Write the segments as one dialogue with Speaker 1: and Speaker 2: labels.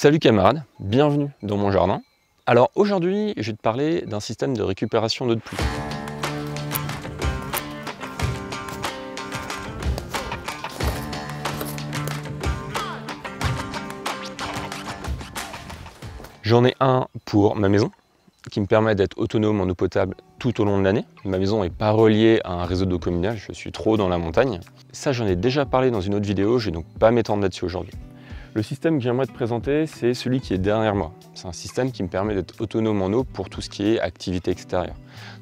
Speaker 1: Salut camarades, bienvenue dans mon jardin. Alors aujourd'hui, je vais te parler d'un système de récupération d'eau de pluie. J'en ai un pour ma maison, qui me permet d'être autonome en eau potable tout au long de l'année. Ma maison n'est pas reliée à un réseau d'eau communal, je suis trop dans la montagne. Ça, j'en ai déjà parlé dans une autre vidéo, je vais donc pas m'étendre là-dessus aujourd'hui. Le système que j'aimerais te présenter, c'est celui qui est derrière moi. C'est un système qui me permet d'être autonome en eau pour tout ce qui est activité extérieure.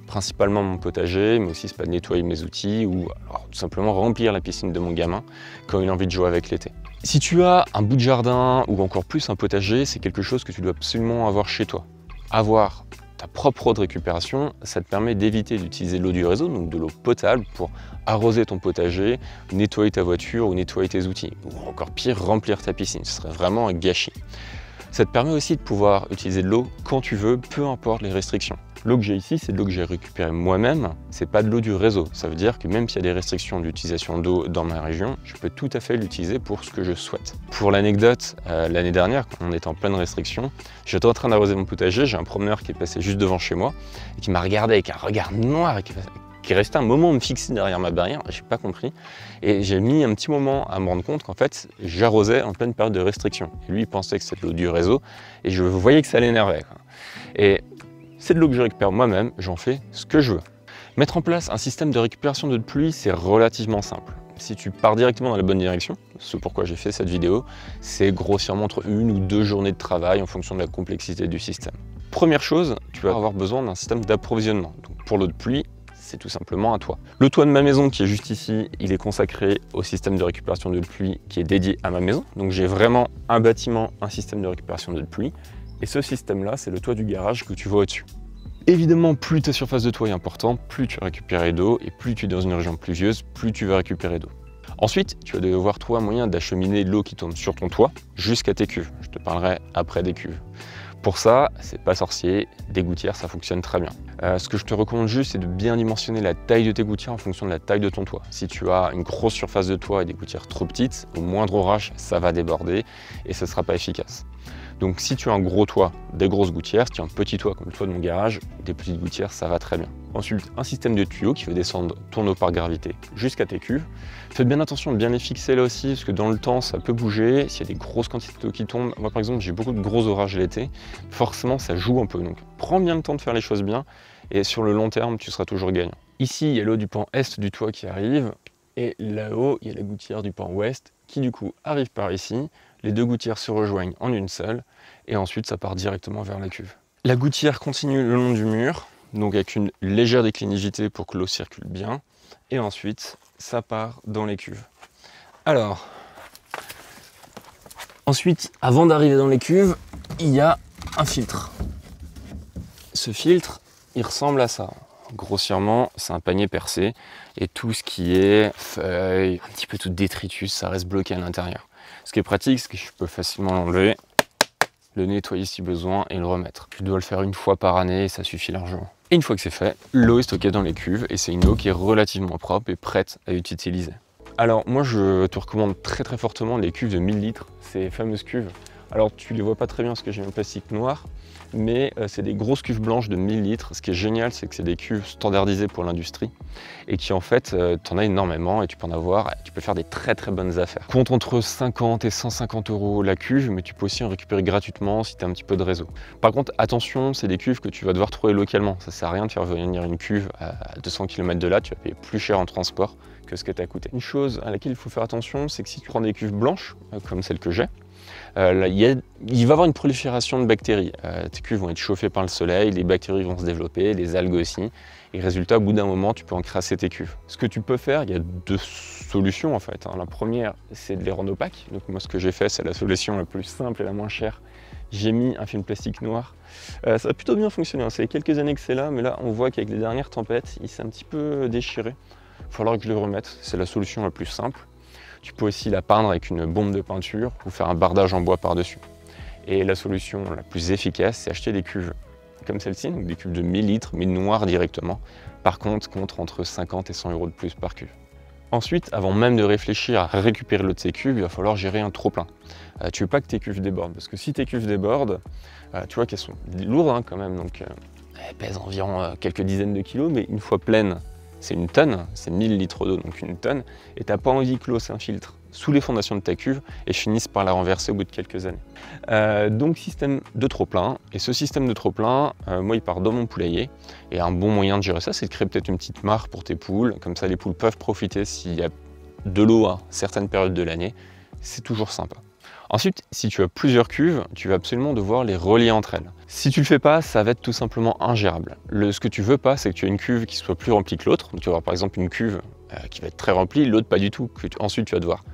Speaker 1: Principalement mon potager, mais aussi c'est pas de nettoyer mes outils ou alors, tout simplement remplir la piscine de mon gamin quand il a envie de jouer avec l'été. Si tu as un bout de jardin ou encore plus un potager, c'est quelque chose que tu dois absolument avoir chez toi. Avoir ta propre eau de récupération, ça te permet d'éviter d'utiliser l'eau du réseau, donc de l'eau potable, pour arroser ton potager, nettoyer ta voiture ou nettoyer tes outils. Ou encore pire, remplir ta piscine. Ce serait vraiment un gâchis. Ça te permet aussi de pouvoir utiliser de l'eau quand tu veux, peu importe les restrictions. L'eau que j'ai ici, c'est de l'eau que j'ai récupérée moi-même, c'est pas de l'eau du réseau. Ça veut dire que même s'il y a des restrictions d'utilisation d'eau dans ma région, je peux tout à fait l'utiliser pour ce que je souhaite. Pour l'anecdote, l'année dernière, quand on était en pleine restriction, j'étais en train d'arroser mon potager, j'ai un promeneur qui est passé juste devant chez moi et qui m'a regardé avec un regard noir et qui est resté un moment me fixer derrière ma barrière, j'ai pas compris. Et j'ai mis un petit moment à me rendre compte qu'en fait, j'arrosais en pleine période de restriction. Et lui, il pensait que c'était de l'eau du réseau et je voyais que ça l'énervait. Et c'est de l'eau que je récupère moi-même, j'en fais ce que je veux. Mettre en place un système de récupération d'eau de pluie, c'est relativement simple. Si tu pars directement dans la bonne direction, ce pourquoi j'ai fait cette vidéo, c'est grossièrement entre 1 ou 2 journées de travail en fonction de la complexité du système. Première chose, tu vas avoir besoin d'un système d'approvisionnement. Donc pour l'eau de pluie, c'est tout simplement à toi. Le toit de ma maison qui est juste ici, il est consacré au système de récupération d'eau de pluie qui est dédié à ma maison. Donc j'ai vraiment un bâtiment, un système de récupération d'eau de pluie. Et ce système-là, c'est le toit du garage que tu vois au-dessus. Évidemment, plus ta surface de toit est importante, plus tu vas récupérer d'eau, et plus tu es dans une région pluvieuse, plus tu vas récupérer d'eau. Ensuite, tu vas devoir trouver un moyen d'acheminer l'eau qui tombe sur ton toit jusqu'à tes cuves. Je te parlerai après des cuves. Pour ça, c'est pas sorcier, des gouttières, ça fonctionne très bien. Ce que je te recommande juste, c'est de bien dimensionner la taille de tes gouttières en fonction de la taille de ton toit. Si tu as une grosse surface de toit et des gouttières trop petites, au moindre orage, ça va déborder et ce ne sera pas efficace. Donc si tu as un gros toit, des grosses gouttières, si tu as un petit toit comme le toit de mon garage, des petites gouttières, ça va très bien. Ensuite, un système de tuyaux qui fait descendre ton eau par gravité jusqu'à tes cuves. Faites bien attention de bien les fixer là aussi, parce que dans le temps, ça peut bouger. S'il y a des grosses quantités d'eau qui tombent, moi par exemple, j'ai beaucoup de gros orages l'été, forcément ça joue un peu. Donc prends bien le temps de faire les choses bien, et sur le long terme, tu seras toujours gagnant. Ici, il y a l'eau du pan est du toit qui arrive, et là-haut, il y a la gouttière du pan ouest qui du coup arrive par ici. Les deux gouttières se rejoignent en une seule, et ensuite ça part directement vers la cuve. La gouttière continue le long du mur, donc avec une légère déclinivité pour que l'eau circule bien, et ensuite ça part dans les cuves. Alors, ensuite, avant d'arriver dans les cuves, il y a un filtre. Ce filtre, il ressemble à ça. Grossièrement, c'est un panier percé, et tout ce qui est feuilles, un petit peu tout détritus, ça reste bloqué à l'intérieur. Ce qui est pratique, c'est que je peux facilement l'enlever, le nettoyer si besoin et le remettre. Je dois le faire une fois par année et ça suffit largement. Et une fois que c'est fait, l'eau est stockée dans les cuves et c'est une eau qui est relativement propre et prête à être utilisée. Alors moi je te recommande très fortement les cuves de 1000 litres, ces fameuses cuves. Alors tu les vois pas très bien parce que j'ai un plastique noir, mais c'est des grosses cuves blanches de 1000 litres. Ce qui est génial, c'est que c'est des cuves standardisées pour l'industrie et qui en fait, tu en as énormément et tu peux en avoir, tu peux faire des très bonnes affaires. Compte entre 50 et 150 € la cuve, mais tu peux aussi en récupérer gratuitement si tu as un petit peu de réseau. Par contre, attention, c'est des cuves que tu vas devoir trouver localement. Ça sert à rien de faire venir une cuve à 200 km de là, tu vas payer plus cher en transport que ce que tu as coûté. Une chose à laquelle il faut faire attention, c'est que si tu prends des cuves blanches, comme celle que j'ai, là, il va y avoir une prolifération de bactéries. Tes cuves vont être chauffées par le soleil, les bactéries vont se développer, les algues aussi. Et résultat, au bout d'un moment, tu peux encrasser tes cuves. Ce que tu peux faire, il y a deux solutions en fait. La première, c'est de les rendre opaques. Donc moi, ce que j'ai fait, c'est la solution la plus simple et la moins chère. J'ai mis un film plastique noir. Ça a plutôt bien fonctionné. Ça fait quelques années que c'est là, mais là, on voit qu'avec les dernières tempêtes, il s'est un petit peu déchiré. Il va falloir que je le remette. C'est la solution la plus simple. Tu peux aussi la peindre avec une bombe de peinture ou faire un bardage en bois par-dessus. Et la solution la plus efficace, c'est acheter des cuves comme celle-ci, donc des cuves de 1000 litres, mais noires directement. Par contre, entre 50 et 100 € de plus par cuve. Ensuite, avant même de réfléchir à récupérer l'eau de ces cuves, il va falloir gérer un trop-plein. Tu veux pas que tes cuves débordent, parce que si tes cuves débordent, tu vois qu'elles sont lourdes hein, quand même, donc elles pèsent environ quelques dizaines de kilos, mais une fois pleines, c'est une tonne, c'est 1000 litres d'eau, donc une tonne, et t'as pas envie que l'eau s'infiltre sous les fondations de ta cuve et finisse par la renverser au bout de quelques années. Donc système de trop-plein, et ce système de trop-plein, moi il part dans mon poulailler, et un bon moyen de gérer ça, c'est de créer peut-être une petite mare pour tes poules, comme ça les poules peuvent profiter s'il y a de l'eau à certaines périodes de l'année, c'est toujours sympa. Ensuite, si tu as plusieurs cuves, tu vas absolument devoir les relier entre elles. Si tu le fais pas, ça va être tout simplement ingérable. Ce que tu veux pas, c'est que tu aies une cuve qui soit plus remplie que l'autre. Tu vas avoir par exemple une cuve qui va être très remplie, l'autre pas du tout. Ensuite, tu vas devoir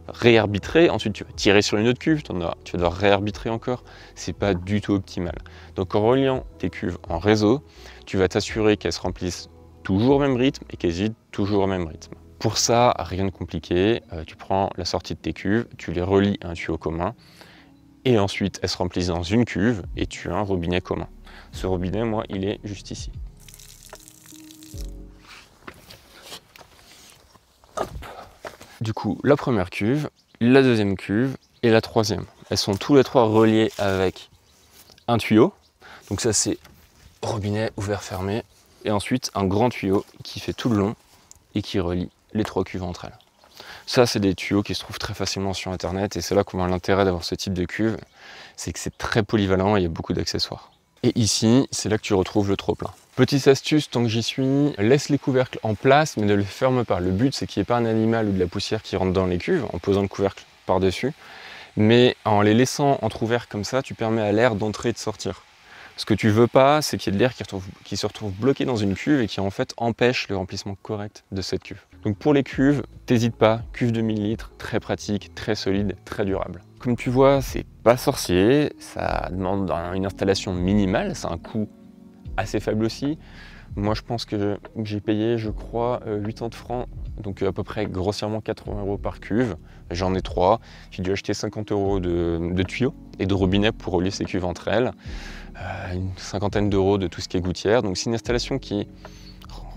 Speaker 1: réarbitrer, ensuite tu vas tirer sur une autre cuve, tu vas devoir réarbitrer encore. C'est pas du tout optimal. Donc en reliant tes cuves en réseau, tu vas t'assurer qu'elles se remplissent toujours au même rythme et qu'elles se vident toujours au même rythme. Pour ça, rien de compliqué, tu prends la sortie de tes cuves, tu les relis à un tuyau commun, et ensuite elles se remplissent dans une cuve et tu as un robinet commun. Ce robinet, moi, il est juste ici. Hop. Du coup, la première cuve, la deuxième cuve et la troisième. Elles sont tous les trois reliées avec un tuyau. Donc ça, c'est robinet ouvert-fermé. Et ensuite, un grand tuyau qui fait tout le long et qui relie les trois cuves entre elles. Ça, c'est des tuyaux qui se trouvent très facilement sur internet et c'est là qu'on voit l'intérêt d'avoir ce type de cuve, c'est que c'est très polyvalent et il y a beaucoup d'accessoires. Et ici, c'est là que tu retrouves le trop-plein. Petite astuce, tant que j'y suis, laisse les couvercles en place mais ne les ferme pas. Le but, c'est qu'il n'y ait pas un animal ou de la poussière qui rentre dans les cuves en posant le couvercle par-dessus, mais en les laissant entrouverts comme ça, tu permets à l'air d'entrer et de sortir. Ce que tu veux pas, c'est qu'il y ait de l'air qui se retrouve bloqué dans une cuve et qui en fait empêche le remplissement correct de cette cuve. Donc pour les cuves, t'hésites pas, cuve de 1000 litres, très pratique, très solide, très durable. Comme tu vois, c'est pas sorcier, ça demande une installation minimale, c'est un coût assez faible aussi. Moi je pense que j'ai payé, je crois, 80 francs, donc à peu près grossièrement 80 € par cuve. J'en ai 3, j'ai dû acheter 50 € de tuyaux et de robinets pour relier ces cuves entre elles. Une cinquantaine d'euros de tout ce qui est gouttière. Donc c'est une installation qui est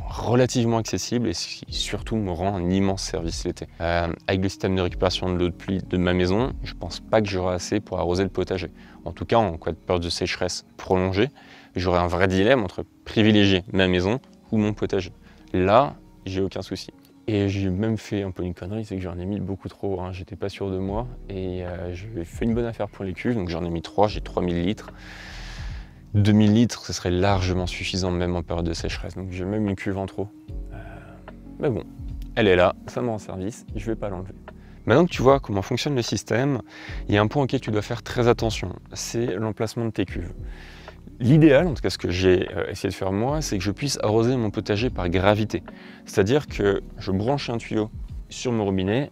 Speaker 1: relativement accessible et qui surtout me rend un immense service l'été. Avec le système de récupération de l'eau de pluie de ma maison, je pense pas que j'aurai assez pour arroser le potager. En tout cas, en cas de période de sécheresse prolongée, j'aurai un vrai dilemme entre privilégier ma maison ou mon potager. Là, j'ai aucun souci. Et j'ai même fait un peu une connerie, c'est que j'en ai mis beaucoup trop, hein. J'étais pas sûr de moi et j'ai fait une bonne affaire pour les cuves, donc j'en ai mis 3, j'ai 3000 litres. 2000 litres, ce serait largement suffisant même en période de sécheresse, donc j'ai même une cuve en trop. Mais bon, elle est là, ça me rend service, je vais pas l'enlever. Maintenant que tu vois comment fonctionne le système, il y a un point auquel tu dois faire très attention, c'est l'emplacement de tes cuves. L'idéal, en tout cas ce que j'ai essayé de faire moi, c'est que je puisse arroser mon potager par gravité. C'est-à-dire que je branche un tuyau sur mon robinet,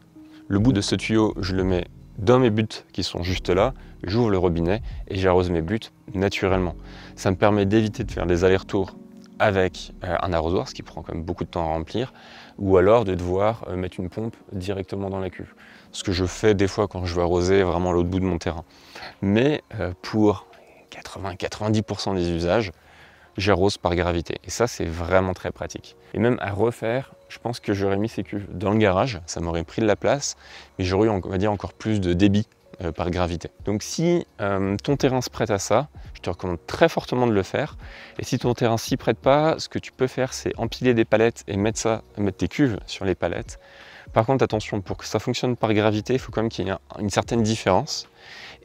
Speaker 1: le bout de ce tuyau, je le mets dans mes buts qui sont juste là, j'ouvre le robinet et j'arrose mes buts naturellement. Ça me permet d'éviter de faire des allers-retours avec un arrosoir, ce qui prend quand même beaucoup de temps à remplir, ou alors de devoir mettre une pompe directement dans la cuve. Ce que je fais des fois quand je veux arroser vraiment l'autre bout de mon terrain. Mais pour 80-90% des usages, j'arrose par gravité. Et ça, c'est vraiment très pratique. Et même à refaire, je pense que j'aurais mis ces cuves dans le garage, ça m'aurait pris de la place, mais j'aurais eu, on va dire, encore plus de débit par gravité. Donc si ton terrain se prête à ça, je te recommande très fortement de le faire. Et si ton terrain s'y prête pas, ce que tu peux faire, c'est empiler des palettes et mettre tes cuves sur les palettes. Par contre, attention, pour que ça fonctionne par gravité, il faut quand même qu'il y ait une certaine différence.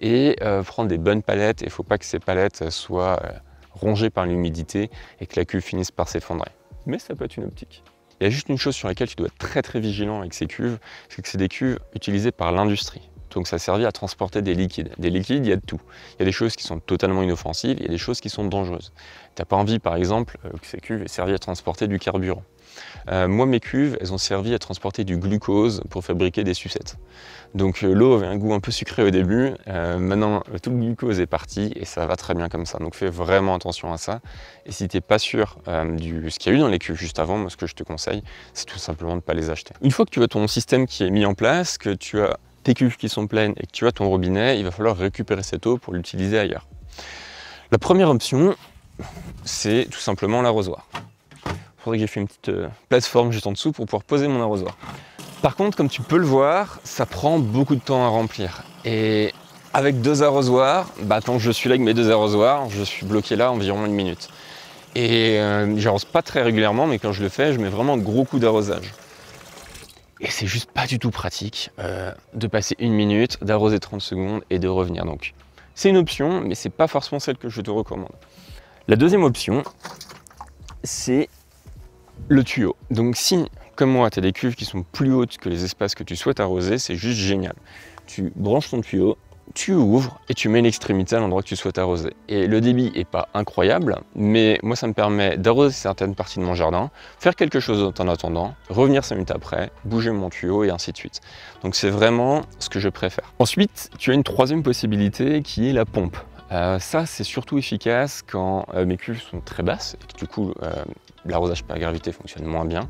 Speaker 1: Et prendre des bonnes palettes, il ne faut pas que ces palettes soient rongées par l'humidité et que la cuve finisse par s'effondrer. Mais ça peut être une optique. Il y a juste une chose sur laquelle tu dois être très très vigilant avec ces cuves, c'est que c'est des cuves utilisées par l'industrie. Donc ça servait à transporter des liquides. Des liquides, il y a de tout. Il y a des choses qui sont totalement inoffensives, il y a des choses qui sont dangereuses. Tu n'as pas envie, par exemple, que ces cuves aient servi à transporter du carburant. Moi, mes cuves, elles ont servi à transporter du glucose pour fabriquer des sucettes. Donc l'eau avait un goût un peu sucré au début, maintenant tout le glucose est parti et ça va très bien comme ça. Donc fais vraiment attention à ça. Et si tu n'es pas sûr de ce qu'il y a eu dans les cuves juste avant, moi ce que je te conseille, c'est tout simplement de ne pas les acheter. Une fois que tu as ton système qui est mis en place, que tu as tes cuves qui sont pleines et que tu as ton robinet, il va falloir récupérer cette eau pour l'utiliser ailleurs. La première option, c'est tout simplement l'arrosoir. Il faudrait que j'ai fait une petite plateforme juste en dessous pour pouvoir poser mon arrosoir. Par contre, comme tu peux le voir, ça prend beaucoup de temps à remplir. Et avec 2 arrosoirs, tant que je suis là avec mes 2 arrosoirs, je suis bloqué là environ 1 minute. Et j'arrose pas très régulièrement, mais quand je le fais, je mets vraiment un gros coup d'arrosage. Et c'est juste pas du tout pratique de passer 1 minute, d'arroser 30 secondes et de revenir. Donc c'est une option, mais c'est pas forcément celle que je te recommande. La deuxième option, c'est le tuyau. Donc si, comme moi, tu as des cuves qui sont plus hautes que les espaces que tu souhaites arroser, c'est juste génial. Tu branches ton tuyau, tu ouvres et tu mets l'extrémité à l'endroit que tu souhaites arroser. Et le débit n'est pas incroyable, mais moi ça me permet d'arroser certaines parties de mon jardin, faire quelque chose d'autre en attendant, revenir 5 minutes après, bouger mon tuyau et ainsi de suite. Donc c'est vraiment ce que je préfère. Ensuite, tu as une troisième possibilité qui est la pompe. Ça c'est surtout efficace quand mes cuves sont très basses et que du coup l'arrosage par gravité fonctionne moins bien,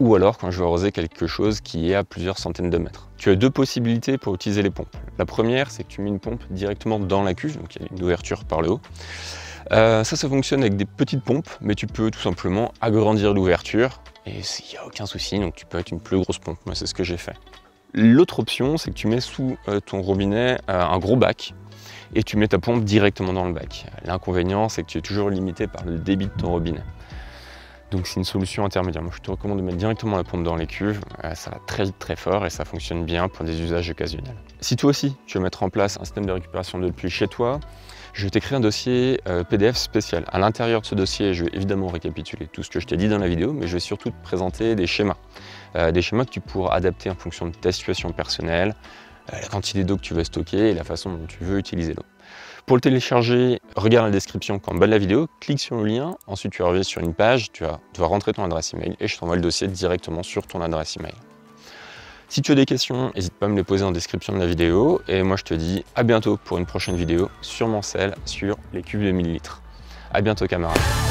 Speaker 1: ou alors quand je veux arroser quelque chose qui est à plusieurs centaines de mètres. Tu as 2 possibilités pour utiliser les pompes. La première, c'est que tu mets une pompe directement dans la cuve, donc il y a une ouverture par le haut. Ça fonctionne avec des petites pompes, mais tu peux tout simplement agrandir l'ouverture, et il n'y a aucun souci, donc tu peux être une plus grosse pompe. Moi, c'est ce que j'ai fait. L'autre option, c'est que tu mets sous ton robinet un gros bac, et tu mets ta pompe directement dans le bac. L'inconvénient, c'est que tu es toujours limité par le débit de ton robinet. Donc c'est une solution intermédiaire. Moi je te recommande de mettre directement la pompe dans les cuves, ça va très vite très fort et ça fonctionne bien pour des usages occasionnels. Si toi aussi tu veux mettre en place un système de récupération d'eau de pluie chez toi, je vais t'écrire un dossier PDF spécial. À l'intérieur de ce dossier, je vais évidemment récapituler tout ce que je t'ai dit dans la vidéo, mais je vais surtout te présenter des schémas. Des schémas que tu pourras adapter en fonction de ta situation personnelle, la quantité d'eau que tu veux stocker et la façon dont tu veux utiliser l'eau. Pour le télécharger, regarde la description en bas de la vidéo, clique sur le lien, ensuite tu arrives sur une page, tu vas rentrer ton adresse email et je t'envoie le dossier directement sur ton adresse email. Si tu as des questions, n'hésite pas à me les poser en description de la vidéo et moi je te dis à bientôt pour une prochaine vidéo sur mon sel, sur les cuves de 1000 litres. À bientôt camarades.